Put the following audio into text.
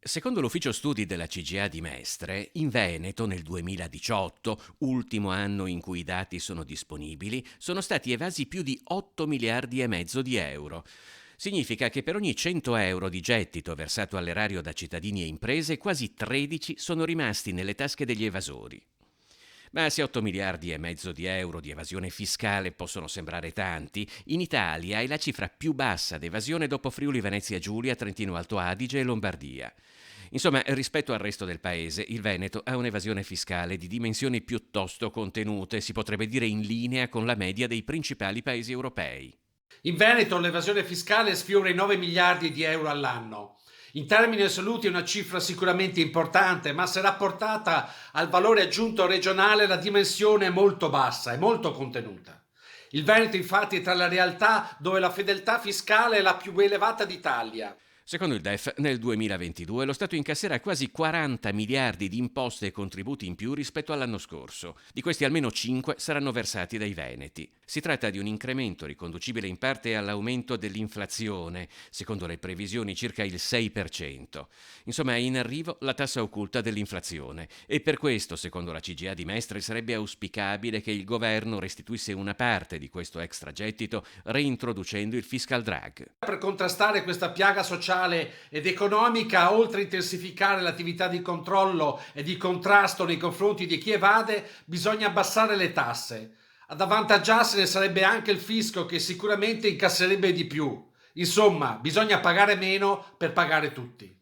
Secondo l'ufficio studi della CGA di Mestre, in Veneto nel 2018, ultimo anno in cui i dati sono disponibili, sono stati evasi più di 8 miliardi e mezzo di euro. Significa che per ogni 100 euro di gettito versato all'erario da cittadini e imprese, quasi 13 sono rimasti nelle tasche degli evasori. Ma se 8 miliardi e mezzo di euro di evasione fiscale possono sembrare tanti, in Italia è la cifra più bassa d'evasione dopo Friuli Venezia Giulia, Trentino Alto Adige e Lombardia. Insomma, rispetto al resto del paese, il Veneto ha un'evasione fiscale di dimensioni piuttosto contenute, si potrebbe dire in linea con la media dei principali paesi europei. In Veneto l'evasione fiscale sfiora i 9 miliardi di euro all'anno. In termini assoluti è una cifra sicuramente importante, ma se rapportata al valore aggiunto regionale la dimensione è molto bassa, è molto contenuta. Il Veneto infatti è tra le realtà dove la fedeltà fiscale è la più elevata d'Italia. Secondo il DEF, nel 2022 lo Stato incasserà quasi 40 miliardi di imposte e contributi in più rispetto all'anno scorso. Di questi almeno 5 saranno versati dai veneti. Si tratta di un incremento riconducibile in parte all'aumento dell'inflazione, secondo le previsioni circa il 6%. Insomma, è in arrivo la tassa occulta dell'inflazione e per questo, secondo la CGA di Mestre, sarebbe auspicabile che il governo restituisse una parte di questo extragettito reintroducendo il fiscal drag. Per contrastare questa piaga sociale ed economica, oltre a intensificare l'attività di controllo e di contrasto nei confronti di chi evade, bisogna abbassare le tasse. Ad avvantaggiarsene sarebbe anche il fisco che sicuramente incasserebbe di più. Insomma, bisogna pagare meno per pagare tutti.